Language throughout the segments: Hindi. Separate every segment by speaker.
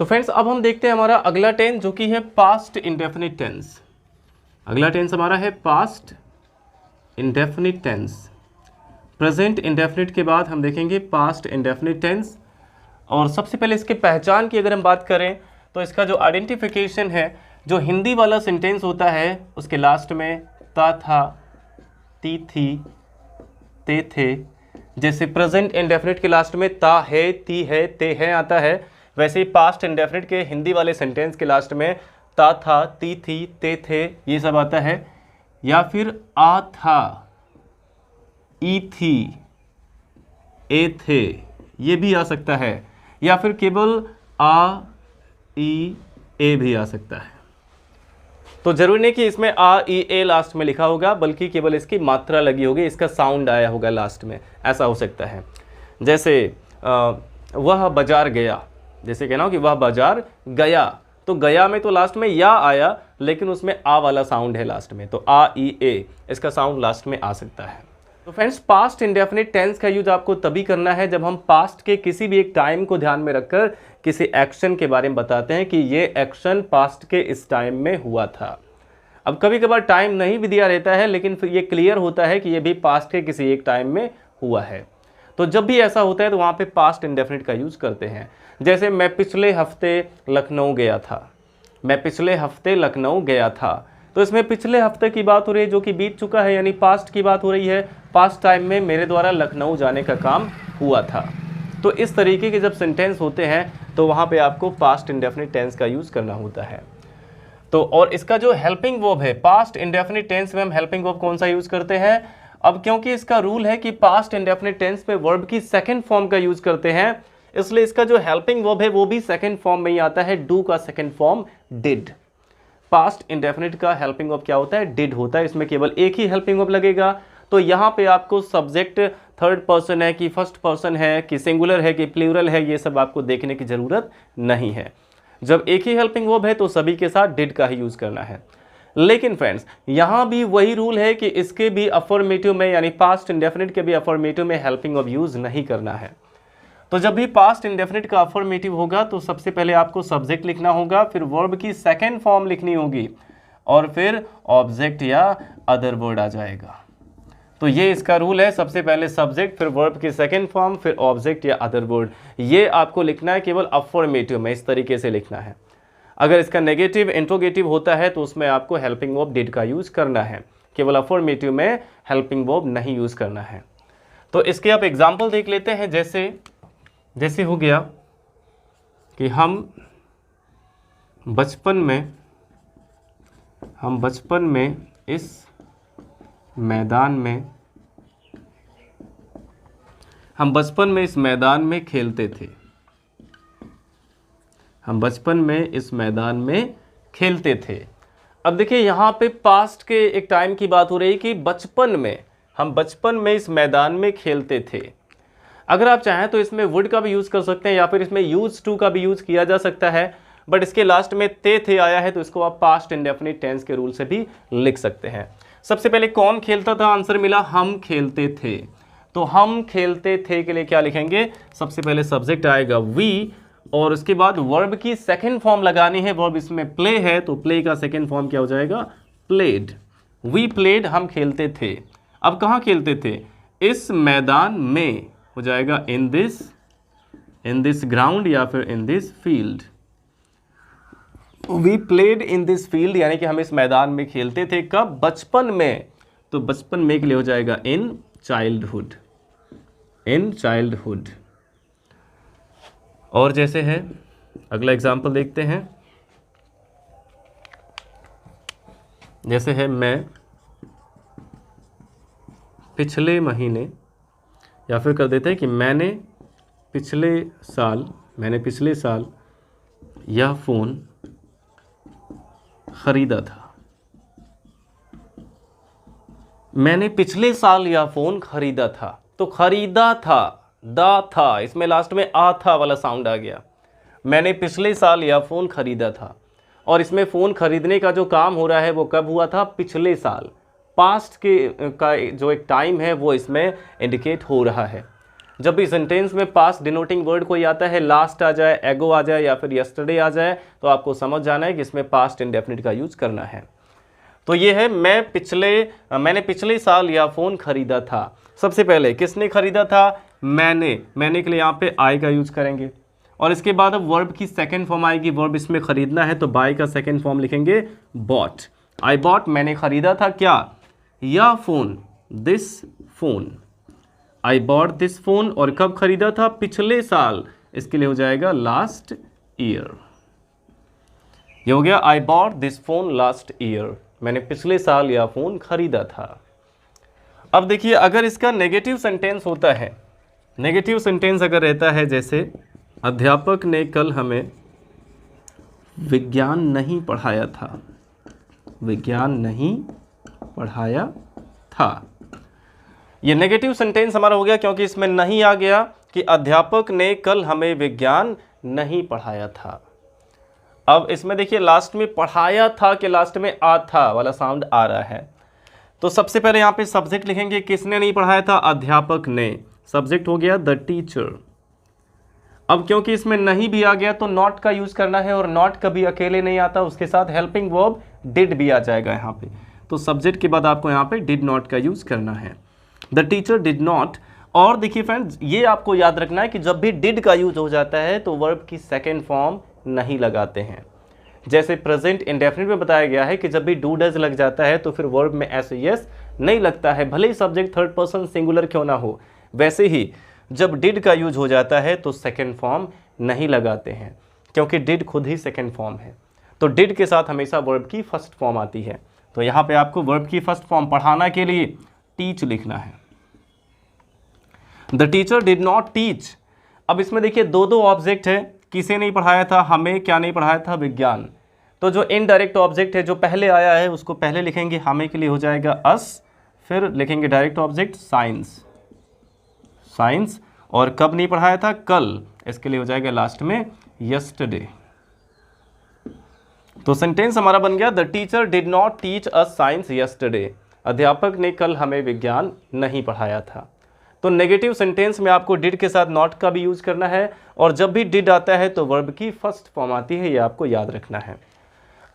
Speaker 1: तो फ्रेंड्स अब हम देखते हैं हमारा अगला टेंस जो कि है पास्ट इंडेफिनिट टेंस। अगला टेंस हमारा है past indefinite tense. Present indefinite के बाद हम देखेंगे पास्ट इंडेफिनिट टेंस। और सबसे पहले इसके पहचान की अगर हम बात करें तो इसका जो आइडेंटिफिकेशन है, जो हिंदी वाला सेंटेंस होता है उसके लास्ट में ता था, ती थी, ते थे, जैसे प्रेजेंट इंडेफिनिट के लास्ट में ता है, ती है, ते है आता है, वैसे ही पास्ट इंडेफिनिट के हिंदी वाले सेंटेंस के लास्ट में ता था, ती थी, ते थे ये सब आता है। या फिर आ था, ई थी, ए थे ये भी आ सकता है, या फिर केवल आ, ई, ए भी आ सकता है। तो जरूरी नहीं कि इसमें आ, ई, ए लास्ट में लिखा होगा, बल्कि केवल इसकी मात्रा लगी होगी, इसका साउंड आया होगा लास्ट में, ऐसा हो सकता है। जैसे वह बाजार गया, जैसे कहना हो कि वह बाजार गया, तो गया में तो लास्ट में या आया, लेकिन उसमें आ वाला साउंड है लास्ट में, तो आ, ई, ए इसका साउंड लास्ट में आ सकता है। तो फ्रेंड्स पास्ट इंडेफिनिट टेंस का यूज आपको तभी करना है जब हम पास्ट के किसी भी एक टाइम को ध्यान में रखकर किसी एक्शन के बारे में बताते हैं कि ये एक्शन पास्ट के इस टाइम में हुआ था। अब कभी कभार टाइम नहीं भी दिया रहता है, लेकिन फिर ये क्लियर होता है कि ये भी पास्ट के किसी एक टाइम में हुआ है। तो जब भी ऐसा होता है तो वहाँ पे पास्ट इंडेफिनिट का यूज करते हैं। जैसे मैं पिछले हफ्ते लखनऊ गया था, मैं पिछले हफ्ते लखनऊ गया था, तो इसमें पिछले हफ्ते की बात हो रही है जो कि बीत चुका है, यानी पास्ट की बात हो रही है। पास्ट टाइम में मेरे द्वारा लखनऊ जाने का काम हुआ था। तो इस तरीके के जब सेंटेंस होते हैं तो वहाँ पे आपको पास्ट इंडेफिनिट टेंस का यूज़ करना होता है। तो और इसका जो हेल्पिंग वर्ब है, पास्ट इंडेफिनिट टेंस में हम हेल्पिंग वर्ब कौन सा यूज़ करते हैं? अब क्योंकि इसका रूल है कि पास्ट इंडेफिनिट टेंस में वर्ब की सेकेंड फॉर्म का यूज़ करते हैं, इसलिए इसका जो हेल्पिंग वर्ब है वो भी सेकेंड फॉर्म में ही आता है, डू का second form did. Past indefinite का हेल्पिंग वर्ब क्या होता है? डिड होता है। इसमें केवल एक ही हेल्पिंग वर्ब लगेगा। तो यहाँ पे आपको सब्जेक्ट थर्ड पर्सन है कि फर्स्ट पर्सन है कि सिंगुलर है कि प्लूरल है, ये सब आपको देखने की ज़रूरत नहीं है। जब एक ही हेल्पिंग वर्ब है तो सभी के साथ डिड का ही यूज़ करना है। लेकिन फ्रेंड्स यहाँ भी वही रूल है कि इसके भी अफर्मेटिव में, यानी पास्ट इंडेफिनिट के भी अफर्मेटिव में हेल्पिंग वर्ब यूज़ नहीं करना है। तो जब भी पास्ट इंडेफिनिट का अफर्मेटिव होगा तो सबसे पहले आपको सब्जेक्ट लिखना होगा, फिर वर्ब की सेकेंड फॉर्म लिखनी होगी और फिर ऑब्जेक्ट या अदर वर्ड आ जाएगा। तो ये इसका रूल है, सबसे पहले सब्जेक्ट, फिर वर्ब की सेकेंड फॉर्म, फिर ऑब्जेक्ट या अदर वर्ड। ये आपको लिखना है केवल अफर्मेटिव में, इस तरीके से लिखना है। अगर इसका नेगेटिव इंट्रोगेटिव होता है तो उसमें आपको हेल्पिंग वर्ब डिड का यूज़ करना है, केवल अफर्मेटिव में हेल्पिंग वर्ब नहीं यूज़ करना है। तो इसके आप एग्जाम्पल देख लेते हैं। जैसे हो गया कि हम बचपन में इस मैदान में खेलते थे। हम बचपन में इस मैदान में खेलते थे। अब देखिए यहाँ पे पास्ट के एक टाइम की बात हो रही है कि हम बचपन में इस मैदान में खेलते थे। अगर आप चाहें तो इसमें वुड का भी यूज़ कर सकते हैं या फिर इसमें यूज टू का भी यूज़ किया जा सकता है, बट इसके लास्ट में ते थे आया है तो इसको आप पास्ट इंडेफिनिट टेंस के रूल से भी लिख सकते हैं। सबसे पहले कौन खेलता था, आंसर मिला हम खेलते थे। तो हम खेलते थे के लिए क्या लिखेंगे? सबसे पहले सब्जेक्ट आएगा वी और उसके बाद वर्ब की सेकेंड फॉर्म लगानी है। वर्ब इसमें प्ले है तो प्ले का सेकेंड फॉर्म क्या हो जाएगा? प्लेड। वी प्लेड, हम खेलते थे। अब कहाँ खेलते थे? इस मैदान में हो जाएगा इन दिस ग्राउंड या फिर in this field. We played in this field, यानी कि हम इस मैदान में खेलते थे। कब? बचपन में। तो बचपन में के लिए हो जाएगा इन चाइल्डहुड। और जैसे है अगला एग्जाम्पल देखते हैं। जैसे है मैं पिछले महीने, या फिर कर देते हैं कि मैंने पिछले साल यह फ़ोन ख़रीदा था। मैंने पिछले साल यह फ़ोन ख़रीदा था। तो ख़रीदा था, दा था, इसमें लास्ट में आ था वाला साउंड आ गया। मैंने पिछले साल यह फ़ोन ख़रीदा था और इसमें फ़ोन ख़रीदने का जो काम हो रहा है वो कब हुआ था? पिछले साल। पास्ट का जो एक टाइम है वो इसमें इंडिकेट हो रहा है। जब भी सेंटेंस में पास्ट डिनोटिंग वर्ड कोई आता है, लास्ट आ जाए, एगो आ जाए या फिर यस्टरडे आ जाए, तो आपको समझ जाना है कि इसमें पास्ट इंडेफिनिट का यूज करना है। तो ये है मैंने पिछले साल यह फ़ोन खरीदा था। सबसे पहले किसने खरीदा था? मैंने के लिए यहाँ पे आई का यूज करेंगे, और इसके बाद अब वर्ब की सेकंड फॉर्म आएगी। वर्ब इसमें खरीदना है तो बाय का सेकंड फॉर्म लिखेंगे बॉट। आई बॉट, मैंने खरीदा था क्या? यह phone, this phone. I bought this phone, और कब खरीदा था? पिछले साल, इसके लिए हो जाएगा लास्ट ईयर। ये हो गया I bought this phone last year, मैंने पिछले साल यह फ़ोन खरीदा था। अब देखिए, अगर इसका नेगेटिव सेंटेंस होता है, नेगेटिव सेंटेंस अगर रहता है जैसे अध्यापक ने कल हमें विज्ञान नहीं पढ़ाया था, विज्ञान नहीं पढ़ाया था, ये नेगेटिव सेंटेंस हमारा हो गया क्योंकि इसमें नहीं आ गया कि अध्यापक ने कल हमें विज्ञान नहीं पढ़ाया था। अब इसमें देखिए लास्ट में पढ़ाया था के लास्ट में आ था वाला साउंड आ रहा है, तो सबसे पहले यहाँ पे सब्जेक्ट लिखेंगे। किसने नहीं पढ़ाया था? अध्यापक ने। सब्जेक्ट हो गया द टीचर। अब क्योंकि इसमें नहीं भी आ गया तो नॉट का यूज करना है, और नॉट कभी अकेले नहीं आता, उसके साथ हेल्पिंग वर्ब डिड भी आ जाएगा यहाँ पे। तो सब्जेक्ट के बाद आपको यहाँ पे डिड नॉट का यूज करना है। The teacher did not. और देखिए फ्रेंड्स, ये आपको याद रखना है कि जब भी डिड का यूज हो जाता है तो वर्ब की सेकेंड फॉर्म नहीं लगाते हैं। जैसे प्रेजेंट इंडेफिनिट में बताया गया है कि जब भी डू डज लग जाता है तो फिर वर्ब में एस यस नहीं लगता है, भले ही सब्जेक्ट थर्ड पर्सन सिंगुलर क्यों ना हो। वैसे ही जब डिड का यूज हो जाता है तो सेकेंड फॉर्म नहीं लगाते हैं, क्योंकि डिड खुद ही सेकेंड फॉर्म है। तो डिड के साथ हमेशा वर्ब की फर्स्ट फॉर्म आती है। तो यहाँ पे आपको वर्ब की फर्स्ट फॉर्म पढ़ाना के लिए टीच लिखना है। The teacher did not teach. अब इसमें देखिए दो ऑब्जेक्ट है, किसे नहीं पढ़ाया था? हमें क्या नहीं पढ़ाया था? विज्ञान। तो जो इनडायरेक्ट ऑब्जेक्ट है जो पहले आया है उसको पहले लिखेंगे, हमें के लिए हो जाएगा अस, फिर लिखेंगे डायरेक्ट ऑब्जेक्ट साइंस, साइंस। और कब नहीं पढ़ाया था? कल, इसके लिए हो जाएगा लास्ट में यस्टरडे। तो सेंटेंस हमारा बन गया the teacher did not teach us science yesterday. अध्यापक ने कल हमें विज्ञान नहीं पढ़ाया था। तो नेगेटिव सेंटेंस में आपको डिड के साथ नॉट का भी यूज करना है, और जब भी डिड आता है तो वर्ब की फर्स्ट फॉर्म आती है, ये आपको याद रखना है।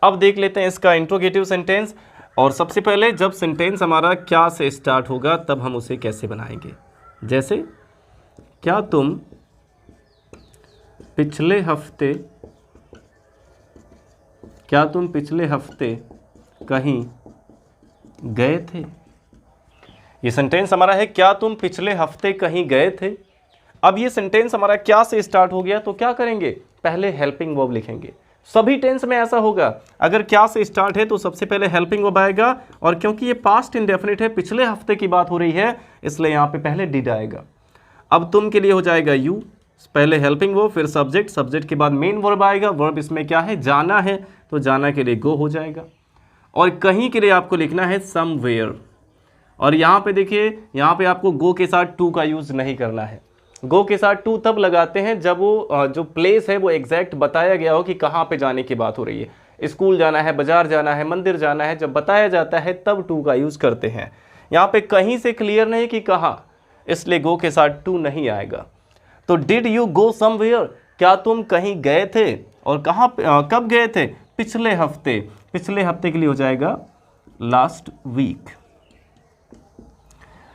Speaker 1: अब देख लेते हैं इसका इंट्रोगेटिव सेंटेंस। और सबसे पहले जब सेंटेंस हमारा क्या से स्टार्ट होगा तब हम उसे कैसे बनाएंगे। जैसे क्या तुम पिछले हफ्ते कहीं गए थे। ये सेंटेंस हमारा है क्या तुम पिछले हफ्ते कहीं गए थे। अब ये सेंटेंस हमारा क्या से स्टार्ट हो गया तो क्या करेंगे? पहले हेल्पिंग वर्ब लिखेंगे। सभी टेंस में ऐसा होगा, अगर क्या से स्टार्ट है तो सबसे पहले हेल्पिंग वर्ब आएगा, और क्योंकि ये पास्ट इंडेफिनिट है, पिछले हफ्ते की बात हो रही है, इसलिए यहाँ पे पहले डिड आएगा। अब तुम के लिए हो जाएगा यू, पहले हेल्पिंग वर्ब फिर सब्जेक्ट, सब्जेक्ट के बाद मेन वर्ब आएगा। वर्ब इसमें क्या है? जाना है, तो जाना के लिए गो हो जाएगा। और कहीं के लिए आपको लिखना है समवेयर। और यहाँ पे देखिए, यहाँ पे आपको गो के साथ टू का यूज़ नहीं करना है। गो के साथ टू तब लगाते हैं जब वो जो प्लेस है वो एग्जैक्ट बताया गया हो कि कहाँ पे जाने की बात हो रही है। स्कूल जाना है, बाजार जाना है, मंदिर जाना है, जब बताया जाता है तब टू का यूज़ करते हैं। यहाँ पे कहीं से क्लियर नहीं कि कहाँ, इसलिए गो के साथ टू नहीं आएगा। तो डिड यू गो समवेयर, क्या तुम कहीं गए थे, और कहाँ कब गए थे? पिछले हफ्ते। पिछले हफ्ते के लिए हो जाएगा last week.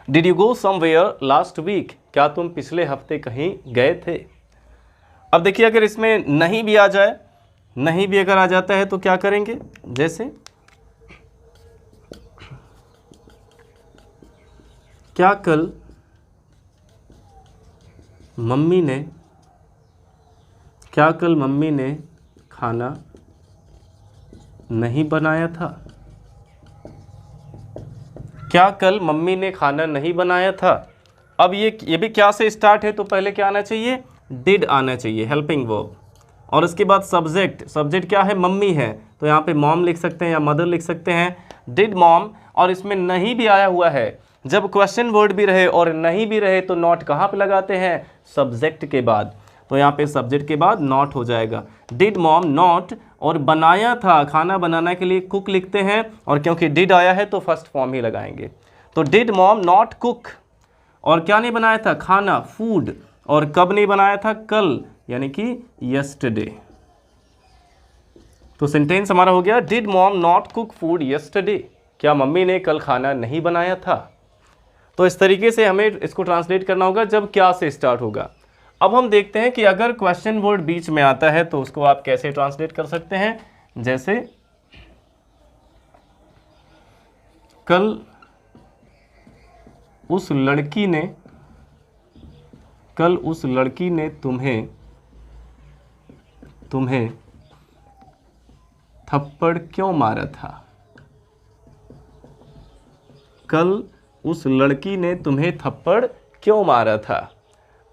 Speaker 1: Did you go somewhere last week, क्या तुम पिछले हफ्ते कहीं गए थे। अब देखिए अगर इसमें नहीं भी आ जाए, नहीं भी अगर आ जाता है तो क्या करेंगे? जैसे क्या कल मम्मी ने खाना नहीं बनाया था। क्या कल मम्मी ने खाना नहीं बनाया था। अब ये भी क्या से स्टार्ट है तो पहले क्या आना चाहिए? डिड आना चाहिए, हेल्पिंग वर्ब। और उसके बाद सब्जेक्ट, सब्जेक्ट क्या है? मम्मी है, तो यहाँ पे मॉम लिख सकते हैं या मदर लिख सकते हैं, डिड मॉम। और इसमें नहीं भी आया हुआ है, जब क्वेश्चन वर्ड भी रहे और नहीं भी रहे तो नॉट कहाँ पे लगाते हैं? सब्जेक्ट के बाद। तो यहाँ पे सब्जेक्ट के बाद नॉट हो जाएगा, डिड मॉम नॉट। और बनाया था, खाना बनाने के लिए कुक लिखते हैं, और क्योंकि डिड आया है तो फर्स्ट फॉर्म ही लगाएंगे। तो डिड मॉम नॉट कुक, और क्या नहीं बनाया था, खाना, फूड, और कब नहीं बनाया था, कल, यानी कि यस्टरडे। तो सेंटेंस हमारा हो गया, did mom not cook food yesterday, क्या मम्मी ने कल खाना नहीं बनाया था। तो इस तरीके से हमें इसको ट्रांसलेट करना होगा जब क्या से स्टार्ट होगा। अब हम देखते हैं कि अगर क्वेश्चन वर्ड बीच में आता है तो उसको आप कैसे ट्रांसलेट कर सकते हैं। जैसे कल उस लड़की ने तुम्हें थप्पड़ क्यों मारा था। कल उस लड़की ने तुम्हें थप्पड़ क्यों मारा था।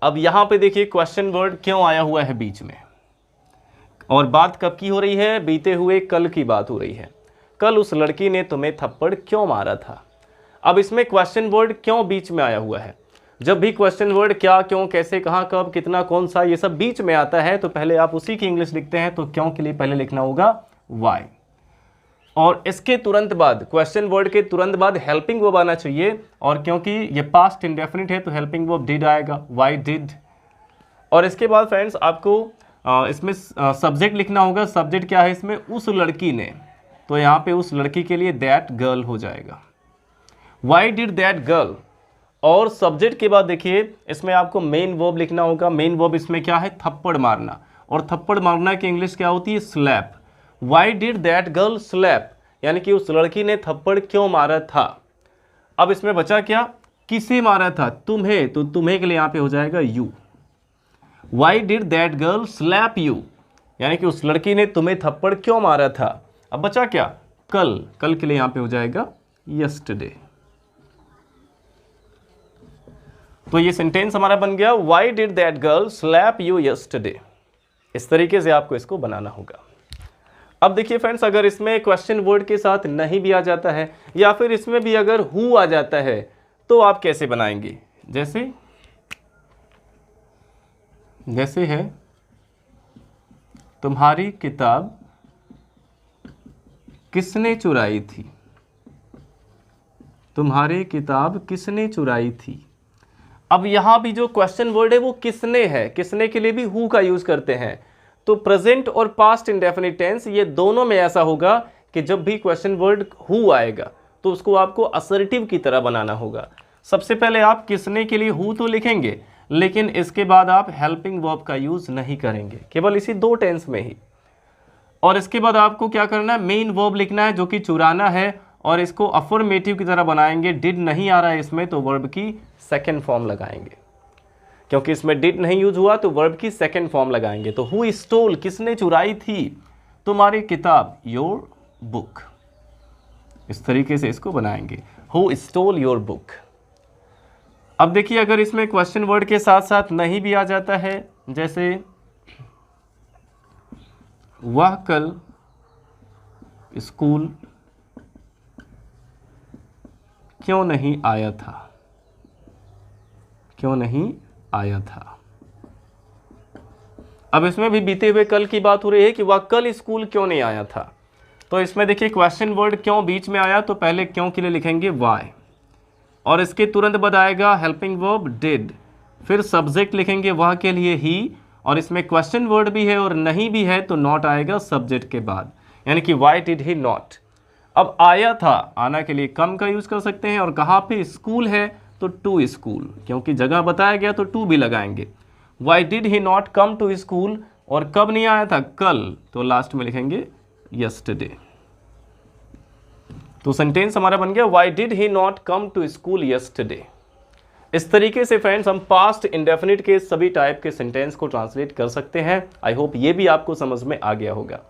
Speaker 1: अब यहां पे देखिए क्वेश्चन वर्ड क्यों आया हुआ है बीच में, और बात कब की हो रही है, बीते हुए कल की बात हो रही है। कल उस लड़की ने तुम्हें थप्पड़ क्यों मारा था। अब इसमें क्वेश्चन वर्ड क्यों बीच में आया हुआ है। जब भी क्वेश्चन वर्ड क्या, क्यों, कैसे, कहाँ, कब, कितना, कौन सा, ये सब बीच में आता है तो पहले आप उसी की इंग्लिश लिखते हैं, तो क्यों के लिए पहले लिखना होगा वाई, और इसके तुरंत बाद, क्वेश्चन वर्ड के तुरंत बाद हेल्पिंग वर्ब आना चाहिए, और क्योंकि ये पास्ट इंडेफिनिट है तो हेल्पिंग वर्ब डिड आएगा, वाई डिड। और इसके बाद फ्रेंड्स आपको इसमें सब्जेक्ट लिखना होगा। सब्जेक्ट क्या है इसमें, उस लड़की ने, तो यहाँ पे उस लड़की के लिए दैट गर्ल हो जाएगा, वाई डिड दैट गर्ल। और सब्जेक्ट के बाद देखिए इसमें आपको मेन वर्ब लिखना होगा। मेन वर्ब इसमें क्या है, थप्पड़ मारना, और थप्पड़ मारना की इंग्लिश क्या होती है, slap. Why did that girl slap, यानी कि उस लड़की ने थप्पड़ क्यों मारा था। अब इसमें बचा क्या, किसे मारा था, तुम्हें, तो तुम्हें के लिए यहाँ पे हो जाएगा you. Y did that girl slap you, यानी कि उस लड़की ने तुम्हें थप्पड़ क्यों मारा था। अब बचा क्या, कल, कल के लिए यहाँ पे हो जाएगा यस्टरडे। तो ये सेंटेंस हमारा बन गया, why did that girl slap you yesterday. इस तरीके से आपको इसको बनाना होगा। अब देखिए फ्रेंड्स, अगर इसमें क्वेश्चन वर्ड के साथ नहीं भी आ जाता है, या फिर इसमें भी अगर हु आ जाता है, तो आप कैसे बनाएंगे। जैसे है, तुम्हारी किताब किसने चुराई थी। तुम्हारी किताब किसने चुराई थी। अब यहां भी जो क्वेश्चन वर्ड है वो किसने है, किसने के लिए भी हु का यूज करते हैं। तो प्रेजेंट और पास्ट इंडेफिनिट टेंस ये दोनों में ऐसा होगा कि जब भी क्वेश्चन वर्ड हु आएगा तो उसको आपको असर्टिव की तरह बनाना होगा। सबसे पहले आप किसने के लिए हु तो लिखेंगे, लेकिन इसके बाद आप हेल्पिंग वर्ब का यूज नहीं करेंगे, केवल इसी दो टेंस में ही। और इसके बाद आपको क्या करना है, मेन वर्ब लिखना है जो कि चुराना है, और इसको अफर्मेटिव की तरह बनाएंगे। डिड नहीं आ रहा है इसमें तो वर्ब की सेकेंड फॉर्म लगाएंगे, क्योंकि इसमें डिड नहीं यूज हुआ तो वर्ब की सेकेंड फॉर्म लगाएंगे। तो हु स्टोल, किसने चुराई थी तुम्हारी किताब, योर बुक। इस तरीके से इसको बनाएंगे, हु स्टोल योर बुक। अब देखिए अगर इसमें क्वेश्चन वर्ड के साथ साथ नहीं भी आ जाता है, जैसे वह कल स्कूल क्यों नहीं आया था। क्यों नहीं आया था। अब इसमें भी बीते हुए कल की बात हो रही है कि वह कल स्कूल क्यों नहीं आया था। तो इसमें देखिए क्वेश्चन वर्ड क्यों बीच में आया, तो पहले क्यों के लिए लिखेंगे वाई, और इसके तुरंत बाद आएगा हेल्पिंग वर्ब डिड, फिर सब्जेक्ट लिखेंगे वह के लिए ही, और इसमें क्वेश्चन वर्ड भी है और नहीं भी है तो नॉट आएगा सब्जेक्ट के बाद, यानी कि वाई डिड ही नॉट। अब आया था, आना के लिए कम का यूज कर सकते हैं, और कहाँ पे स्कूल है तो टू स्कूल, क्योंकि जगह बताया गया तो टू भी लगाएंगे। Why did he not come to school, और कब नहीं आया था, कल, तो लास्ट में लिखेंगे यस्टरडे। तो सेंटेंस हमारा बन गया why did he not come to school yesterday. इस तरीके से फ्रेंड्स हम पास्ट इंडेफिनिट के सभी टाइप के सेंटेंस को ट्रांसलेट कर सकते हैं। आई होप ये भी आपको समझ में आ गया होगा।